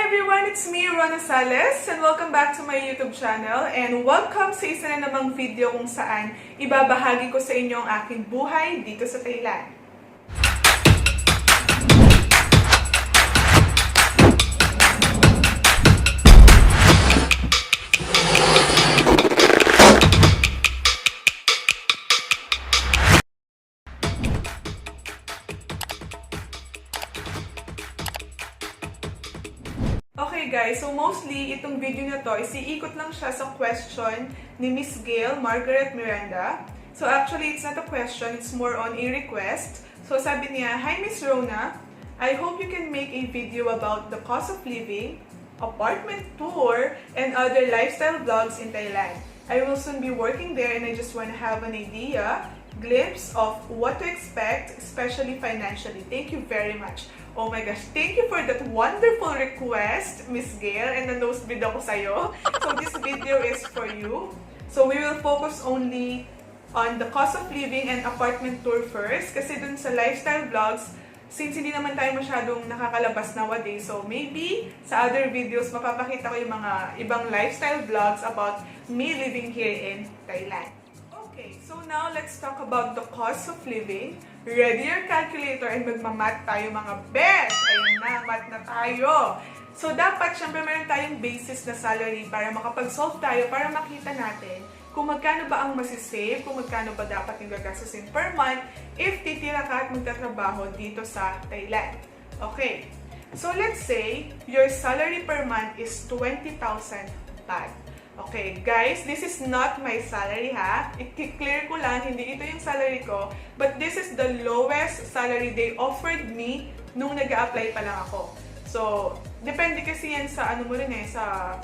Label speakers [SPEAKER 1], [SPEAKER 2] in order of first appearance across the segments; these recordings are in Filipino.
[SPEAKER 1] everyone! It's me, Rona Sales, and welcome back to my YouTube channel. And welcome sa isa na namang video kung saan ibabahagi ko sa inyo ang aking buhay dito sa Thailand. Okay guys, so mostly itong video na to is iikot lang siya sa question ni Miss Gail Margaret Miranda. So actually, it's not a question, it's more on a request. So sabi niya, "Hi Miss Rona, I hope you can make a video about the cost of living, apartment tour, and other lifestyle vlogs in Thailand. I will soon be working there and I just want to have an glimpse of what to expect, especially financially. Thank you very much." Oh my gosh, thank you for that wonderful request, Miss Gail, and na-nosebleed ako sa'yo. So this video is for you. So we will focus only on the cost of living and apartment tour first, kasi dun sa lifestyle vlogs, since hindi naman tayo masyadong nakakalabas nowadays, so maybe sa other videos mapapakita ko yung mga ibang lifestyle vlogs about me living here in Thailand. Okay, so now let's talk about the cost of living. Ready your calculator and magmamat tayo mga besh! Ayun na, mat na tayo! So dapat, syempre meron tayong basis na salary para makapag-solve tayo, para makita natin kung magkano ba ang masisave, kung magkano ba dapat yung gagastusin per month if titira ka at magtatrabaho dito sa Thailand. Okay, so let's say your salary per month is 20,000 baht. Okay, guys, this is not my salary ha. I-clear ko lang, hindi ito yung salary ko. But this is the lowest salary they offered me nung nag-a-apply pa lang ako. So, depende kasi yan sa ano mo rin sa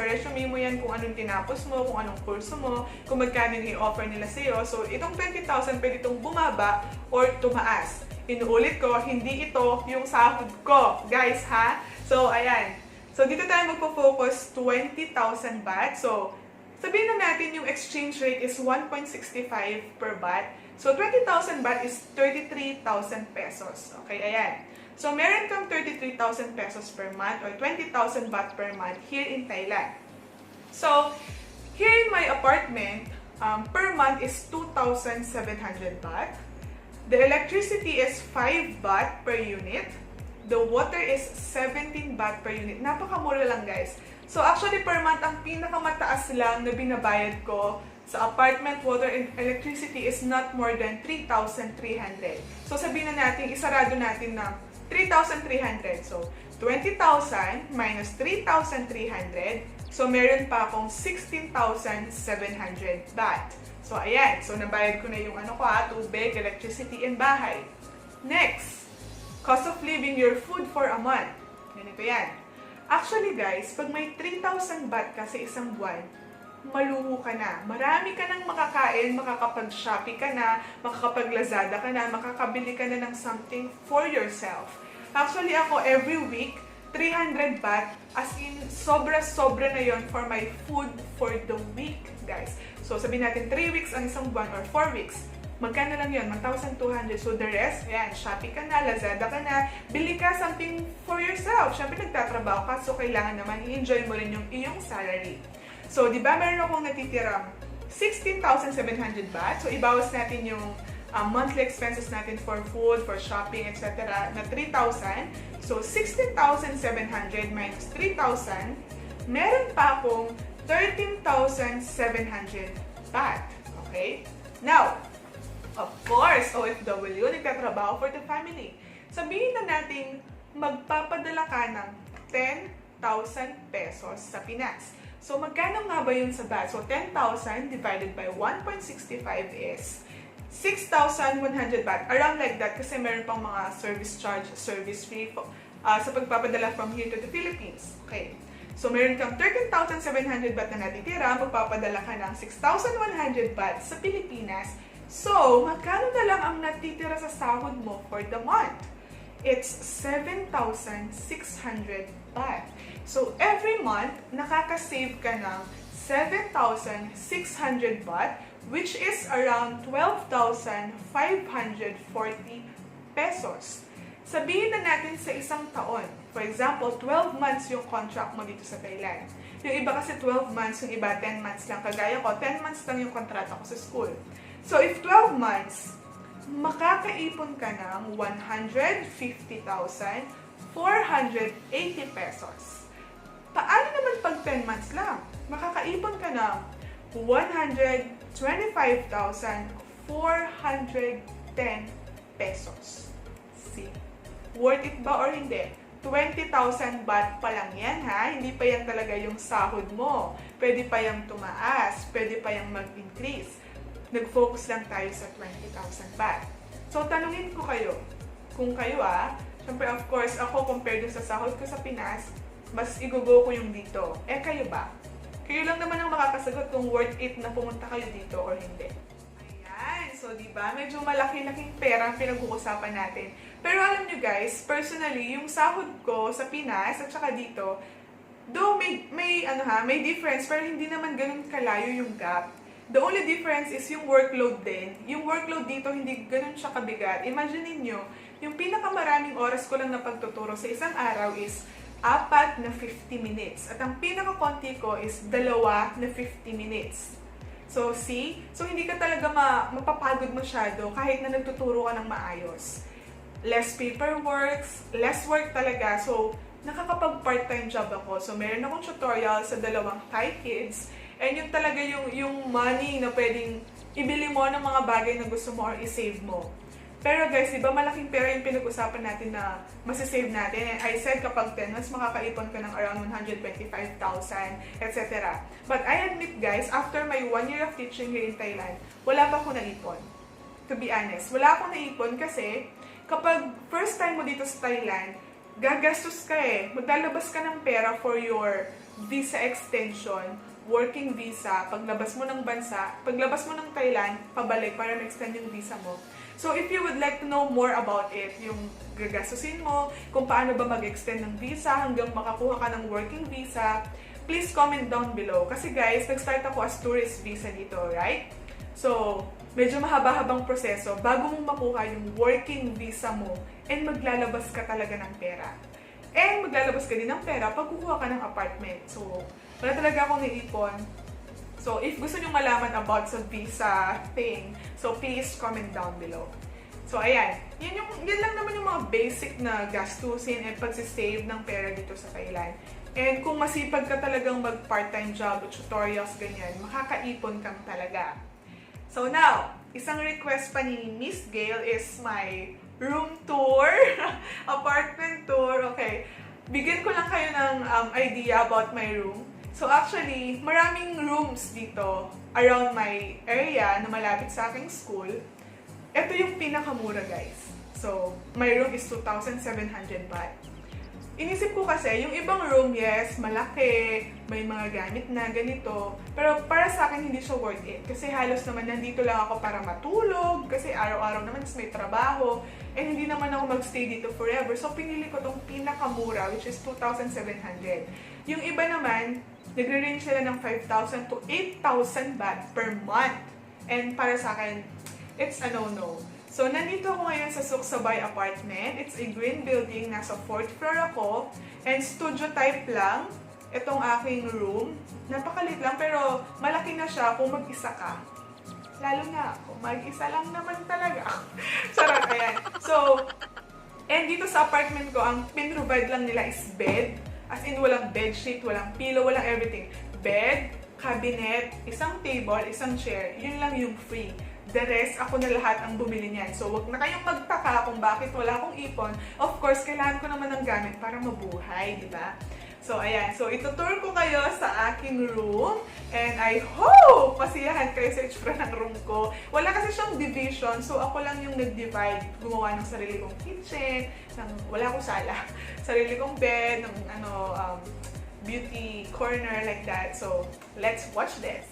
[SPEAKER 1] resume mo yan, kung anong tinapos mo, kung anong kurso mo, kung magkano yung i-offer nila sa'yo. So, itong 20,000 pwede itong bumaba or tumaas. Inuulit ko, hindi ito yung sahod ko, guys ha. So, ayan. So, dito tayo magpo-focus 20,000 baht. So, sabihin na natin yung exchange rate is 1.65 per baht. So, 20,000 baht is 33,000 pesos. Okay, ayan. So, meron kang 33,000 pesos per month or 20,000 baht per month here in Thailand. So, here in my apartment, per month is 2,700 baht. The electricity is 5 baht per unit. The water is 17 baht per unit. Napakamura lang, guys. So, actually, per month, ang pinakamataas lang na binabayad ko sa apartment, water, and electricity is not more than 3,300. So, sabihin na natin, isarado natin na 3,300. So, 20,000 minus 3,300. So, meron pa akong 16,700 baht. So, ayan. So, nabayad ko na yung tubig, electricity, and bahay. Next, cost of living, your food for a month. Ganito yan. Actually guys, pag may 3,000 baht ka sa isang buwan, maluho ka na. Marami ka nang makakain, makakapag-Shopee ka na, makakapag-Lazada ka na, makakabili ka na ng something for yourself. Actually ako, every week, 300 baht, as in, sobra-sobra na yon for my food for the week, guys. So sabihin natin, 3 weeks ang isang buwan or 4 weeks. Magkano lang yun? 1,200. So the rest, ayan, Shopee ka na, Lazada ka na, bili ka something for yourself. Siyempre, nagtatrabaho ka, so kailangan naman i-enjoy mo rin yung iyong salary. So, di ba, meron akong natitirang 16,700 baht. So, ibawas natin yung monthly expenses natin for food, for shopping, etc. na 3,000. So, 16,700 minus 3,000, meron pa akong 13,700 baht. Okay? Now, of course, OFW, nagtatrabaho for the family. Sabihin na natin, magpapadala ka ng 10,000 pesos sa Pinas. So, magkano nga ba yun sa baht? So, 10,000 divided by 1.65 is 6,100 baht. Around like that, kasi meron pang mga service charge, service fee sa pagpapadala from here to the Philippines. Okay. So, meron kang 13,700 baht na natitira, magpapadala ka ng 6,100 baht sa Pilipinas. So, magkano na lang ang natitira sa sahod mo for the month? It's 7,600 baht. So, every month, nakaka-save ka ng 7,600 baht, which is around 12,540 pesos. Sabihin na natin sa isang taon. For example, 12 months yung contract mo dito sa Thailand. Yung iba kasi 12 months, yung iba 10 months lang. Kagaya ko, 10 months lang yung kontrata ko sa school. So, if 12 months, makakaipon ka ng 150,480 pesos. Paano naman pag 10 months lang? Makakaipon ka ng 125,410 pesos. See? Worth it ba or hindi? 20,000 baht pa lang yan, ha? Hindi pa yan talaga yung sahod mo. Pwede pa yung tumaas, pwede pa yung mag-increase. Nag-focus lang tayo sa 20,000 baht. So, tanungin ko kayo, kung kayo syempre of course, ako compared sa sahod ko sa Pinas, mas igugo ko yung dito. Eh, kayo ba? Kayo lang naman ang makakasagot kung worth it na pumunta kayo dito or hindi. Ayan, so diba, medyo malaki-laking pera ang pinag-uusapan natin. Pero alam nyo guys, personally, yung sahod ko sa Pinas at saka dito, though may difference, pero hindi naman ganun kalayo yung gap. The only difference is yung workload din. Yung workload dito, hindi ganun siya kabigat. Imagine niyo, yung pinakamaraming oras ko lang na pagtuturo sa isang araw is 4 na 50 minutes. At ang pinakakonti ko is 2 na 50 minutes. So, see? So, hindi ka talaga mapapagod masyado kahit na nagtuturo ka ng maayos. Less paperwork, less work talaga. So, nakakapag-part-time job ako. So, meron akong tutorial sa 2 Thai kids. And yun talaga yung money na pwedeng ibili mo ng mga bagay na gusto mo or i-save mo. Pero guys, diba malaking pera yung pinag-usapan natin na masisave natin. And I said kapag 10 months, makakaipon ka ng around 125,000, etc. But I admit guys, after my 1 year of teaching here in Thailand, wala pa ako naipon. To be honest, wala akong naipon kasi kapag first time mo dito sa Thailand, gagastos ka maglalabas ka ng pera for your visa extension, working visa, paglabas mo ng bansa, paglabas mo ng Thailand, pabalik para ma-extend yung visa mo. So, if you would like to know more about it, yung gagastusin mo, kung paano ba mag-extend ng visa hanggang makakuha ka ng working visa, please comment down below. Kasi guys, nag-start ako as tourist visa dito, right? So, medyo mahaba-habang proseso bago mo makuha yung working visa mo and maglalabas ka talaga ng pera. And maglalabas ka din ng pera pag kukuha ka ng apartment. So, wala talaga akong naipon. So, if gusto nyo malaman about sa visa thing, so please comment down below. So, ayan. Yan lang naman yung mga basic na gastusin at pagsisave ng pera dito sa Thailand. And kung masipag ka talagang mag-part-time job o tutorials, ganyan, makakaipon kang talaga. So, now, isang request pa ni Miss Gail is my room tour, apartment tour. Okay, bigyan ko lang kayo ng idea about my room. So actually, maraming rooms dito around my area na malapit sa aking school. Ito yung pinakamura guys. So, my room is 2,700 baht. Inisip ko kasi, yung ibang room, yes, malaki, may mga gamit na ganito. Pero para sa akin, hindi siya worth it. Kasi halos naman nandito lang ako para matulog. Kasi araw-araw naman may trabaho. And hindi naman ako magstay dito forever. So, pinili ko tong pinakamura, which is 2,700. Yung iba naman, nagre-range sila ng 5,000 to 8,000 baht per month. And para sa akin, it's a no-no. So, nandito ako ngayon sa Suksabay apartment. It's a green building. Nasa 4th floor ako. And studio type lang. Itong aking room. Napakalit lang pero malaki na siya kung mag-isa ka. Lalo na ako. Mag-isa lang naman talaga. Sarap, ayan. So, and dito sa apartment ko, ang pin-provide lang nila is bed. As in, walang bedsheet, walang pillow, walang everything. Bed, cabinet, isang table, isang chair. Yun lang yung free. The rest, ako na lahat ang bumili niyan. So, wag na kayong magtaka kung bakit wala akong ipon. Of course, kailangan ko naman ng gamit para mabuhay, di ba? So, ayan. So, itutour ko kayo sa aking room. And I hope masiyahan kayo sa itsura ng room ko. Wala kasi siyang division. So, ako lang yung nag-divide. Gumawa ng sarili kong kitchen. Wala akong sala. Sarili kong bed. Ng beauty corner like that. So, let's watch this.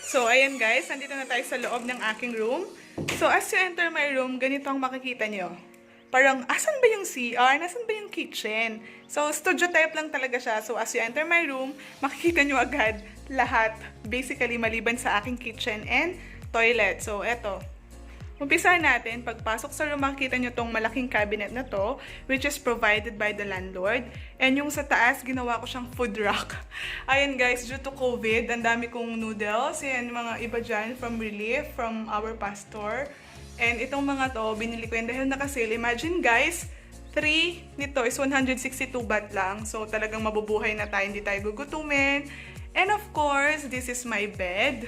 [SPEAKER 1] So, ayan guys, nandito na tayo sa loob ng aking room. So, as you enter my room, ganito ang makikita nyo. Parang, asan ba yung CR? Nasaan ba yung kitchen? So, studio type lang talaga siya. So, as you enter my room, makikita nyo agad lahat. Basically, maliban sa aking kitchen and toilet. So, eto. Umpisahan natin, pagpasok sa room, makikita nyo tong malaking cabinet na to, which is provided by the landlord. And yung sa taas, ginawa ko siyang food rack. Ayan guys, due to COVID, ang dami kong noodles, and mga iba dyan from Relief, from our pastor. And itong mga to, binili ko yan dahil naka-sale. Imagine guys, 3 nito is 162 baht lang. So talagang mabubuhay na tayo, hindi tayo gugutumin. And of course, this is my bed.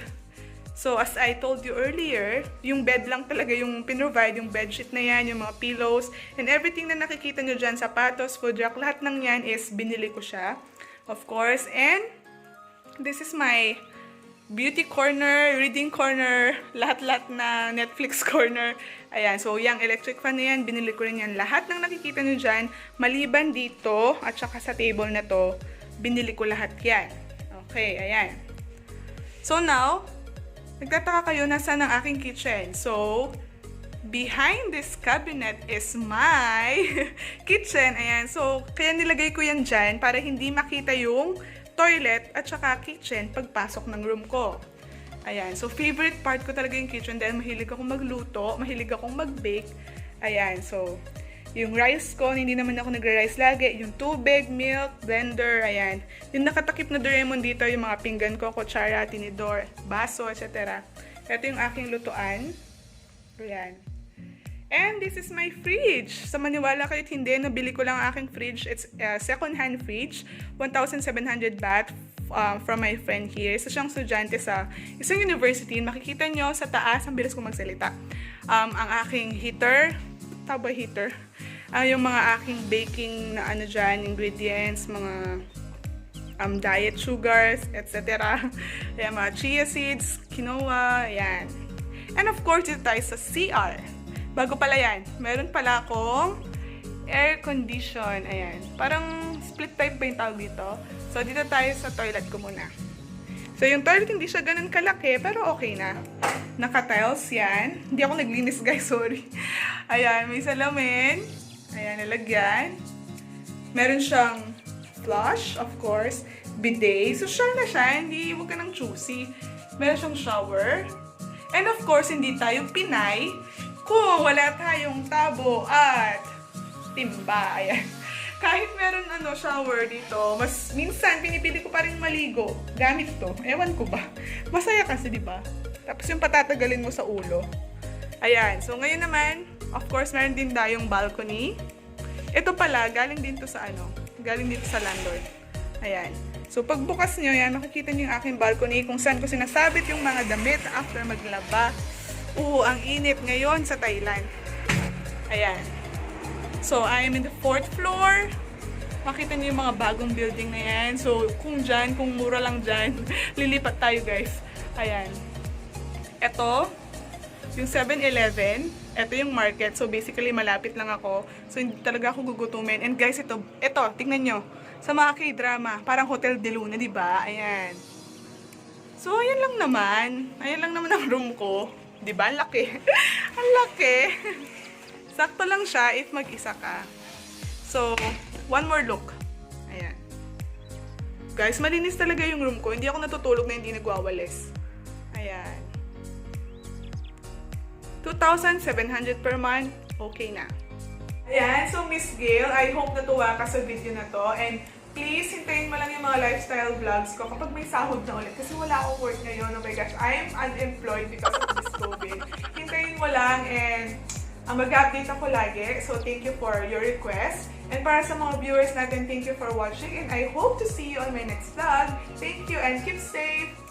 [SPEAKER 1] So, as I told you earlier, yung bed lang talaga yung pinrovide, yung bedsheet na yan, yung mga pillows, and everything na nakikita nyo dyan, sapatos, food rack, lahat ng yan is binili ko siya, of course. And, this is my beauty corner, reading corner, lahat-lahat na Netflix corner. Ayan, so yung electric fan na yan, binili ko rin yan. Lahat ng nakikita nyo dyan, maliban dito, at saka sa table na to, binili ko lahat yan. Okay, ayan. So now, nagtataka kayo nasaan ang aking kitchen. So, behind this cabinet is my kitchen. Ayan. So, kaya nilagay ko yan dyan para hindi makita yung toilet at saka kitchen pagpasok ng room ko. Ayan. So, favorite part ko talaga yung kitchen dahil mahilig akong magluto, mahilig akong mag-bake. Ayan. So, yung rice ko, hindi naman ako nagre-rice lagi. Yung tubig, milk, blender, ayan. Yung nakatakip na Doraemon dito, yung mga pinggan ko, kutsara, tinidor, baso, etc. Ito yung aking lutuan. Ayan. And this is my fridge. Sa maniwala kayo't hindi, nabili ko lang ang aking fridge. It's a second-hand fridge. 1,700 baht from my friend here. Isa siyang estudyante sa isang university. Makikita nyo sa taas, ang bilis kong magsalita. Ang aking heater, tabo heater. Yung mga aking baking na ano dyan, ingredients, mga diet sugars, etc. Ayan, mga chia seeds, quinoa, ayan. And of course, dito tayo sa CR. Bago pala yan, meron pala akong air condition. Ayan, parang split type ba yung tawag dito? So, dito tayo sa toilet ko muna. So, yung toilet hindi siya ganun kalaki, pero okay na. Naka-tiles yan. Hindi ako naglinis guys, sorry. Ayan, may salamin. Ayan, nalagyan. Meron siyang flush, of course. Bidet. So, sure na siya. Hindi, huwag ka nang choosy. Meron siyang shower. And of course, hindi tayo Pinay kung wala tayong tabo at timba. Ayan. Kahit meron shower dito, mas minsan pinipili ko pa rin maligo gamit to. Ewan ko ba. Masaya kasi, di ba? Tapos yung patatagalin mo sa ulo. Ayan. So, ngayon naman, of course, meron din tayong balcony. Ito pala, galing din to sa galing dito sa landlord. Ayan. So, pagbukas nyo yan, makikita nyo yung aking balcony kung saan ko sinasabit yung mga damit after maglaba. Ang init ngayon sa Thailand. Ayan. So, I am in the 4th floor. Makita nyo yung mga bagong building na yan. So, kung mura lang dyan, lilipat tayo guys. Ayan. Ito, yung 7-Eleven. Ito yung market. So, basically, malapit lang ako. So, hindi talaga ako gugutumin. And guys, ito, tingnan nyo. Sa mga K-drama, parang Hotel de Luna, di ba? Ayan. So, ayan lang naman. Ayan lang naman ang room ko. Di ba? Ang laki. Ang laki. Sakto lang siya if mag-isa ka. So, one more look. Ayan. Guys, malinis talaga yung room ko. Hindi ako natutulog na hindi nagwawalis. Ayan. 2,700 per month. Okay na. Ayan. So, Miss Gail, I hope natuwa ka sa video na to. And please, hintayin mo lang yung mga lifestyle vlogs ko kapag may sahod na ulit. Kasi wala akong work ngayon. Oh my gosh, I am unemployed because of this COVID. Hintayin mo lang and mag-update ako lagi. So, thank you for your request. And para sa mga viewers natin, thank you for watching. And I hope to see you on my next vlog. Thank you and keep safe!